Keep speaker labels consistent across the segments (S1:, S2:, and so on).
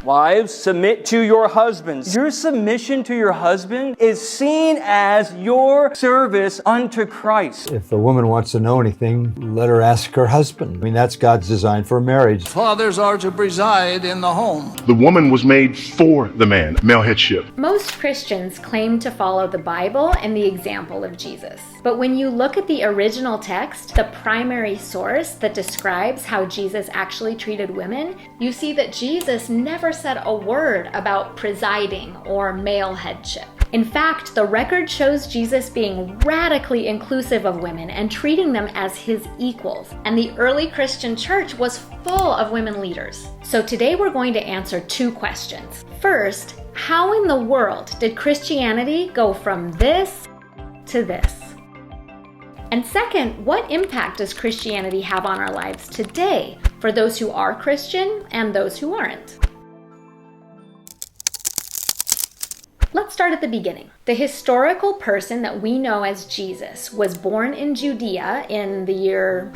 S1: Wives, submit to your husbands. Your submission to your husband is seen as your service unto Christ.
S2: If the woman wants to know anything, let her ask her husband. I mean, that's God's design for marriage.
S3: Fathers are to preside in the home.
S4: The woman was made for the man, male headship.
S5: Most Christians claim to follow the Bible and the example of Jesus. But when you look at the original text, the primary source that describes how Jesus actually treated women, you see that Jesus never said a word about presiding or male headship. In fact, the record shows Jesus being radically inclusive of women and treating them as his equals. And the early Christian church was full of women leaders. So today we're going to answer two questions. First, how in the world did Christianity go from this to this? And second, what impact does Christianity have on our lives today for those who are Christian and those who aren't? Let's start at the beginning. The historical person that we know as Jesus was born in Judea in the year,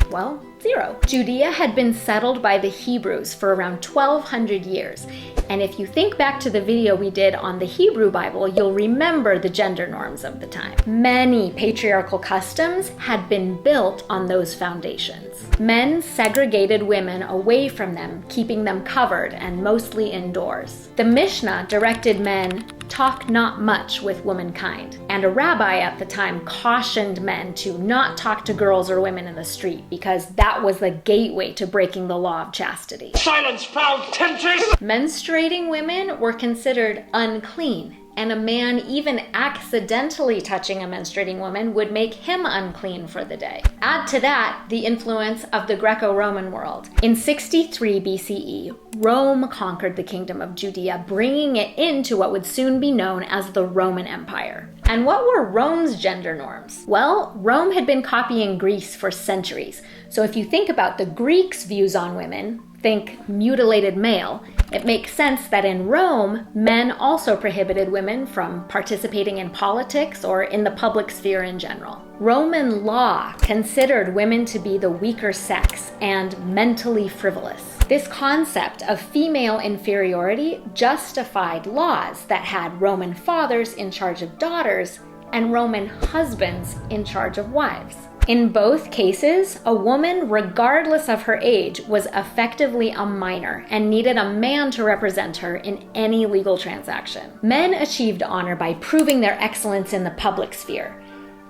S5: 0. Judea had been settled by the Hebrews for around 1,200 years. And if you think back to the video we did on the Hebrew Bible, you'll remember the gender norms of the time. Many patriarchal customs had been built on those foundations. Men segregated women away from them, keeping them covered and mostly indoors. The Mishnah directed men, talk not much with womankind. And a rabbi at the time cautioned men to not talk to girls or women in the street because that was the gateway to breaking the law of chastity.
S6: Silence, foul temptress!
S5: Menstruating women were considered unclean, and a man even accidentally touching a menstruating woman would make him unclean for the day. Add to that the influence of the Greco-Roman world. In 63 BCE, Rome conquered the kingdom of Judea, bringing it into what would soon be known as the Roman Empire. And what were Rome's gender norms? Well, Rome had been copying Greece for centuries. So if you think about the Greeks' views on women, think mutilated male, it makes sense that in Rome, men also prohibited women from participating in politics or in the public sphere in general. Roman law considered women to be the weaker sex and mentally frivolous. This concept of female inferiority justified laws that had Roman fathers in charge of daughters and Roman husbands in charge of wives. In both cases, a woman, regardless of her age, was effectively a minor and needed a man to represent her in any legal transaction. Men achieved honor by proving their excellence in the public sphere,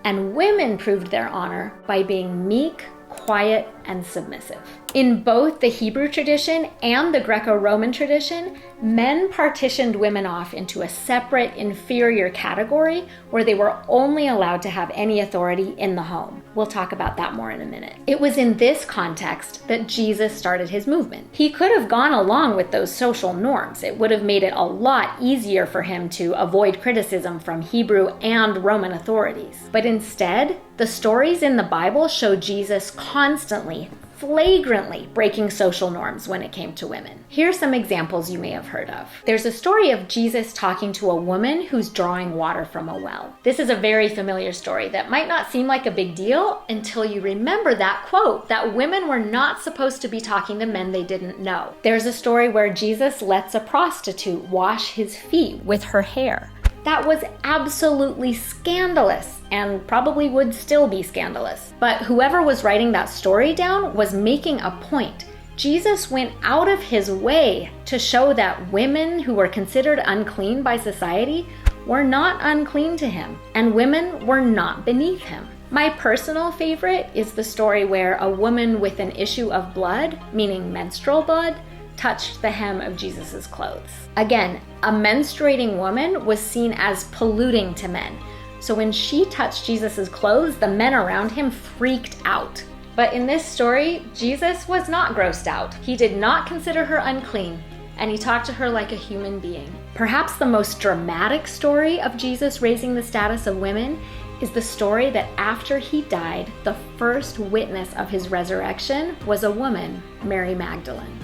S5: and women proved their honor by being meek, quiet, and submissive. In both the Hebrew tradition and the Greco-Roman tradition, men partitioned women off into a separate inferior category where they were only allowed to have any authority in the home. We'll talk about that more in a minute. It was in this context that Jesus started his movement. He could have gone along with those social norms. It would have made it a lot easier for him to avoid criticism from Hebrew and Roman authorities. But instead, the stories in the Bible show Jesus constantly, flagrantly breaking social norms when it came to women. Here are some examples you may have heard of. There's a story of Jesus talking to a woman who's drawing water from a well. This is a very familiar story that might not seem like a big deal until you remember that quote, that women were not supposed to be talking to men they didn't know. There's a story where Jesus lets a prostitute wash his feet with her hair. That was absolutely scandalous and probably would still be scandalous. But whoever was writing that story down was making a point. Jesus went out of his way to show that women who were considered unclean by society were not unclean to him, and women were not beneath him. My personal favorite is the story where a woman with an issue of blood, meaning menstrual blood, touched the hem of Jesus's clothes. Again, a menstruating woman was seen as polluting to men. So when she touched Jesus's clothes, the men around him freaked out. But in this story, Jesus was not grossed out. He did not consider her unclean, and he talked to her like a human being. Perhaps the most dramatic story of Jesus raising the status of women is the story that after he died, the first witness of his resurrection was a woman, Mary Magdalene.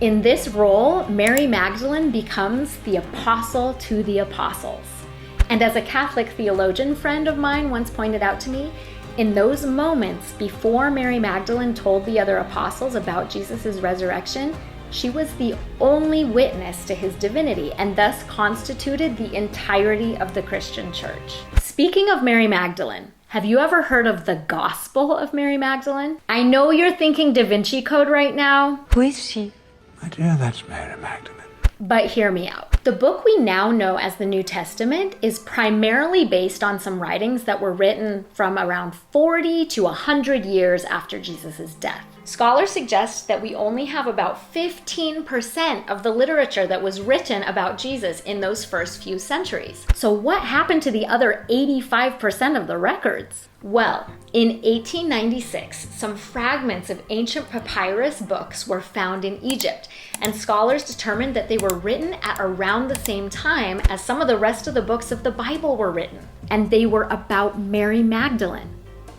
S5: In this role, Mary Magdalene becomes the apostle to the apostles. And as a Catholic theologian friend of mine once pointed out to me, in those moments before Mary Magdalene told the other apostles about Jesus' resurrection, She was the only witness to his divinity and thus constituted the entirety of the Christian church. Speaking of Mary Magdalene, have you ever heard of the Gospel of Mary Magdalene? I know you're thinking Da Vinci Code right now.
S7: Who is she?
S8: My dear, that's Mary Magdalene.
S5: But hear me out. The book we now know as the New Testament is primarily based on some writings that were written from around 40 to 100 years after Jesus' death. Scholars suggest that we only have about 15% of the literature that was written about Jesus in those first few centuries. So what happened to the other 85% of the records? Well, in 1896, some fragments of ancient papyrus books were found in Egypt, and scholars determined that they were written at around the same time as some of the rest of the books of the Bible were written, and they were about Mary Magdalene.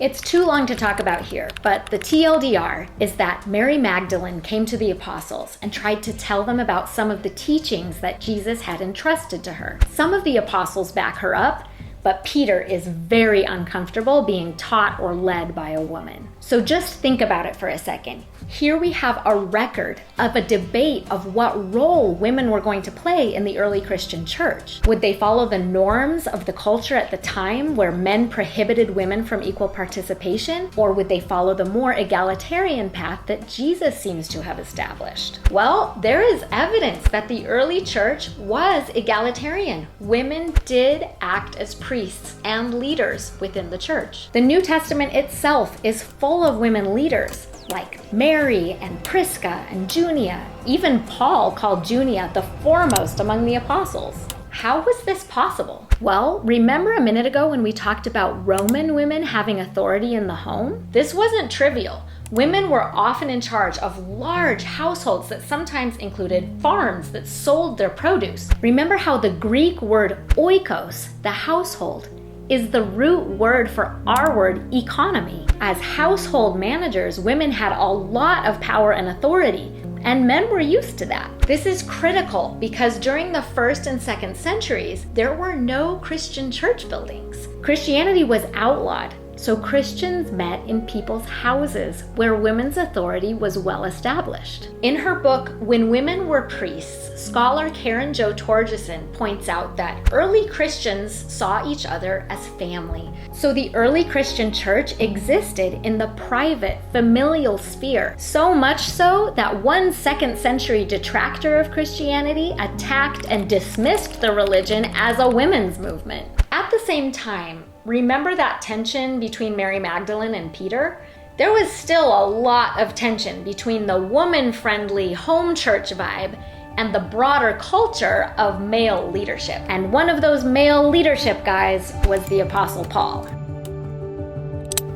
S5: It's too long to talk about here, but the TLDR is that Mary Magdalene came to the apostles and tried to tell them about some of the teachings that Jesus had entrusted to her. Some of the apostles back her up, but Peter is very uncomfortable being taught or led by a woman. So just think about it for a second. Here we have a record of a debate of what role women were going to play in the early Christian church. Would they follow the norms of the culture at the time where men prohibited women from equal participation? Or would they follow the more egalitarian path that Jesus seems to have established? Well, there is evidence that the early church was egalitarian. Women did act as priests and leaders within the church. The New Testament itself is full of women leaders, like Mary and Prisca and Junia. Even Paul called Junia the foremost among the apostles. How was this possible? Well, remember a minute ago when we talked about Roman women having authority in the home? This wasn't trivial. Women were often in charge of large households that sometimes included farms that sold their produce. Remember how the Greek word oikos, the household, is the root word for our word economy. As household managers, women had a lot of power and authority, and men were used to that. This is critical because during the 1st and 2nd centuries, there were no Christian church buildings. Christianity was outlawed, so Christians met in people's houses where women's authority was well established. In her book, When Women Were Priests, scholar Karen Jo Torgeson points out that early Christians saw each other as family. So the early Christian church existed in the private, familial sphere, so much so that one 2nd century detractor of Christianity attacked and dismissed the religion as a women's movement. At the same time, remember that tension between Mary Magdalene and Peter? There was still a lot of tension between the woman-friendly home church vibe and the broader culture of male leadership. And one of those male leadership guys was the Apostle Paul.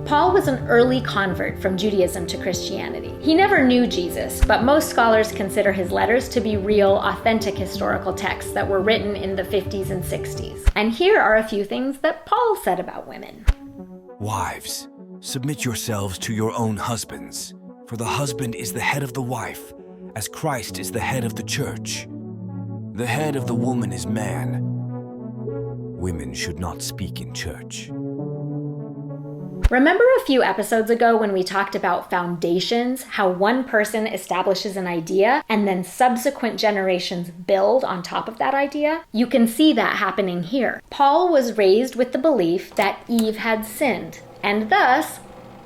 S5: Paul was an early convert from Judaism to Christianity. He never knew Jesus, but most scholars consider his letters to be real, authentic historical texts that were written in the 50s and 60s. And here are a few things that Paul said about women.
S9: Wives, submit yourselves to your own husbands, for the husband is the head of the wife, as Christ is the head of the church. The head of the woman is man. Women should not speak in church.
S5: Remember a few episodes ago when we talked about foundations, how one person establishes an idea and then subsequent generations build on top of that idea? You can see that happening here. Paul was raised with the belief that Eve had sinned, and thus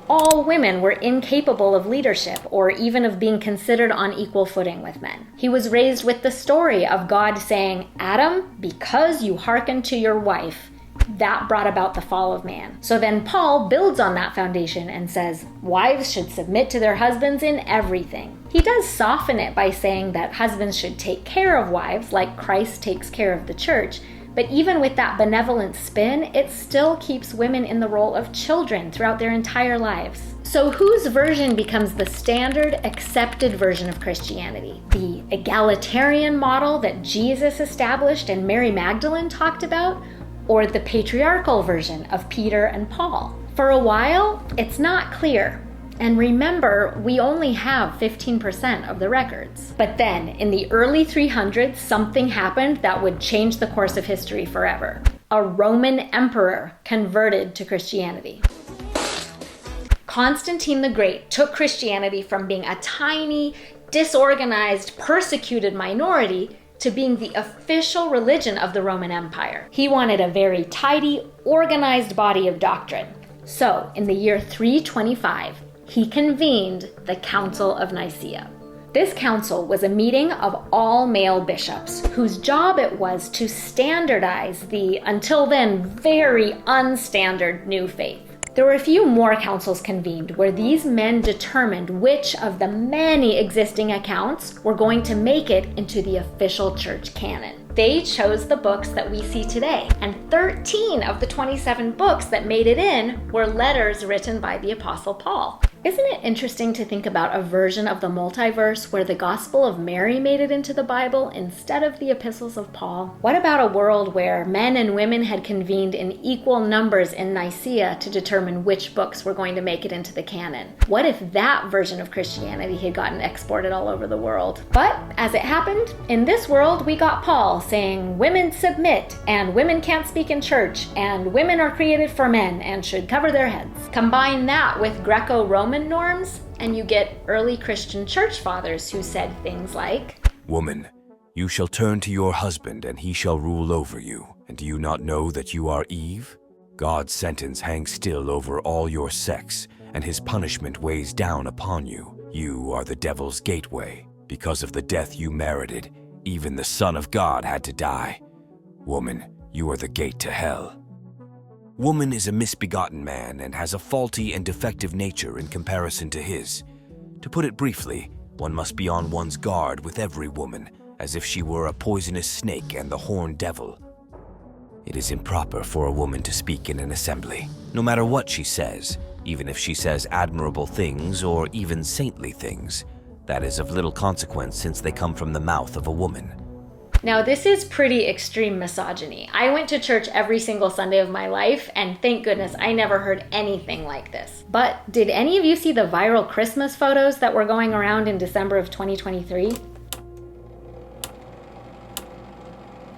S5: all women were incapable of leadership or even of being considered on equal footing with men. He was raised with the story of God saying, Adam, because you hearkened to your wife, that brought about the fall of man. So then Paul builds on that foundation and says, wives should submit to their husbands in everything. He does soften it by saying that husbands should take care of wives like Christ takes care of the church. But even with that benevolent spin, it still keeps women in the role of children throughout their entire lives. So whose version becomes the standard, accepted version of Christianity? The egalitarian model that Jesus established and Mary Magdalene talked about? Or the patriarchal version of Peter and Paul? For a while, it's not clear. And remember, we only have 15% of the records. But then, in the early 300s, something happened that would change the course of history forever. A Roman emperor converted to Christianity. Constantine the Great took Christianity from being a tiny, disorganized, persecuted minority to being the official religion of the Roman Empire. He wanted a very tidy, organized body of doctrine. So, in the year 325, he convened the Council of Nicaea. This council was a meeting of all male bishops whose job it was to standardize the, until then, very unstandard new faith. There were a few more councils convened where these men determined which of the many existing accounts were going to make it into the official church canon. They chose the books that we see today, and 13 of the 27 books that made it in were letters written by the Apostle Paul. Isn't it interesting to think about a version of the multiverse where the Gospel of Mary made it into the Bible instead of the epistles of Paul? What about a world where men and women had convened in equal numbers in Nicaea to determine which books were going to make it into the canon? What if that version of Christianity had gotten exported all over the world? But as it happened, in this world we got Paul saying women submit, and women can't speak in church, and women are created for men and should cover their heads. Combine that with Greco-Roman norms, and you get early Christian church fathers who said things like,
S9: Woman, you shall turn to your husband, and he shall rule over you. And do you not know that you are Eve? God's sentence hangs still over all your sex, and his punishment weighs down upon you. You are the devil's gateway. Because of the death you merited, even the Son of God had to die. Woman, you are the gate to hell. Woman is a misbegotten man and has a faulty and defective nature in comparison to his. To put it briefly, one must be on one's guard with every woman, as if she were a poisonous snake and the horned devil. It is improper for a woman to speak in an assembly, no matter what she says, even if she says admirable things or even saintly things. That is of little consequence since they come from the mouth of a woman.
S5: Now, this is pretty extreme misogyny. I went to church every single Sunday of my life, and thank goodness I never heard anything like this. But did any of you see the viral Christmas photos that were going around in December of 2023?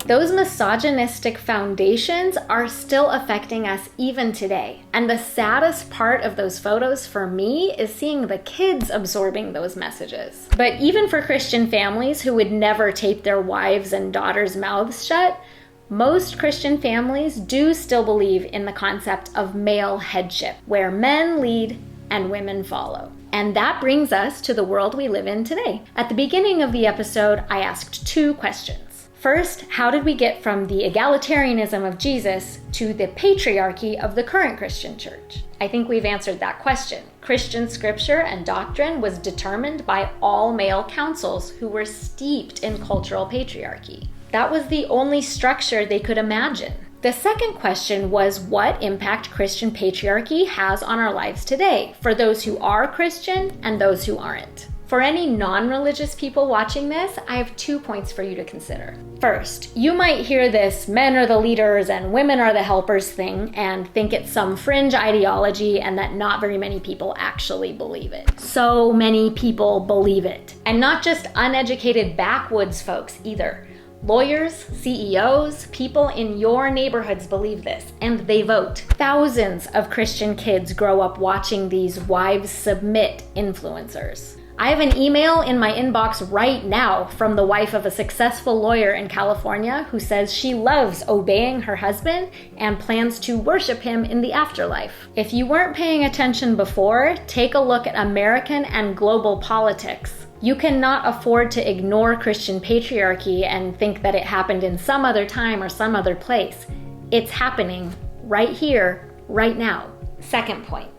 S5: Those misogynistic foundations are still affecting us even today. And the saddest part of those photos for me is seeing the kids absorbing those messages. But even for Christian families who would never tape their wives' and daughters' mouths shut, most Christian families do still believe in the concept of male headship, where men lead and women follow. And that brings us to the world we live in today. At the beginning of the episode, I asked two questions. First, how did we get from the egalitarianism of Jesus to the patriarchy of the current Christian church? I think we've answered that question. Christian scripture and doctrine was determined by all male councils who were steeped in cultural patriarchy. That was the only structure they could imagine. The second question was what impact Christian patriarchy has on our lives today, for those who are Christian and those who aren't. For any non-religious people watching this, I have 2 points for you to consider. First, you might hear this men are the leaders and women are the helpers thing and think it's some fringe ideology and that not very many people actually believe it. So many people believe it. And not just uneducated backwoods folks either. Lawyers, CEOs, people in your neighborhoods believe this, and they vote. Thousands of Christian kids grow up watching these wives submit influencers. I have an email in my inbox right now from the wife of a successful lawyer in California who says she loves obeying her husband and plans to worship him in the afterlife. If you weren't paying attention before, take a look at American and global politics. You cannot afford to ignore Christian patriarchy and think that it happened in some other time or some other place. It's happening right here, right now. Second point,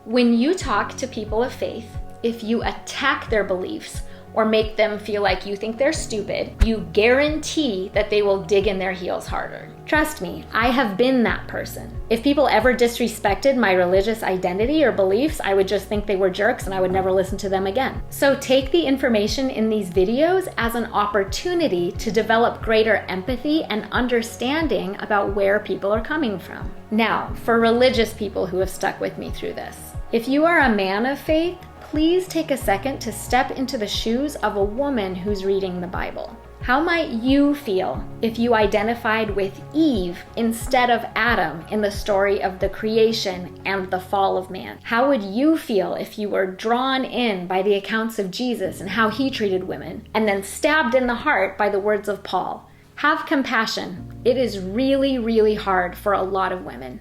S5: when you talk to people of faith, if you attack their beliefs or make them feel like you think they're stupid, you guarantee that they will dig in their heels harder. Trust me, I have been that person. If people ever disrespected my religious identity or beliefs, I would just think they were jerks and I would never listen to them again. So take the information in these videos as an opportunity to develop greater empathy and understanding about where people are coming from. Now, for religious people who have stuck with me through this, if you are a man of faith, please take a second to step into the shoes of a woman who's reading the Bible. How might you feel if you identified with Eve instead of Adam in the story of the creation and the fall of man? How would you feel if you were drawn in by the accounts of Jesus and how he treated women, and then stabbed in the heart by the words of Paul? Have compassion. It is really, really hard for a lot of women.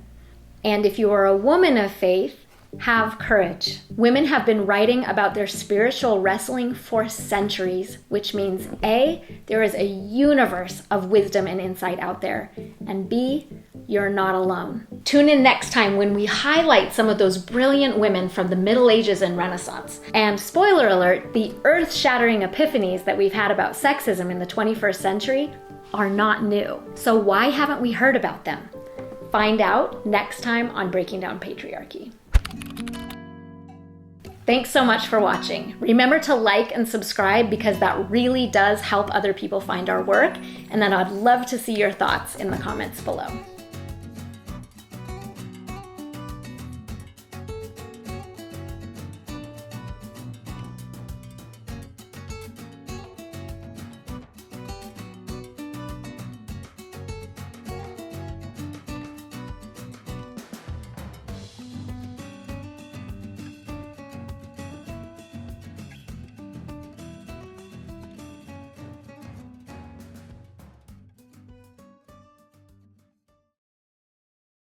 S5: And if you are a woman of faith, have courage. Women have been writing about their spiritual wrestling for centuries, which means A, there is a universe of wisdom and insight out there, and B, you're not alone. Tune in next time when we highlight some of those brilliant women from the Middle Ages and Renaissance. And spoiler alert, the earth-shattering epiphanies that we've had about sexism in the 21st century are not new. So why haven't we heard about them? Find out next time on Breaking Down Patriarchy. Thanks so much for watching. Remember to like and subscribe because that really does help other people find our work, and then I'd love to see your thoughts in the comments below.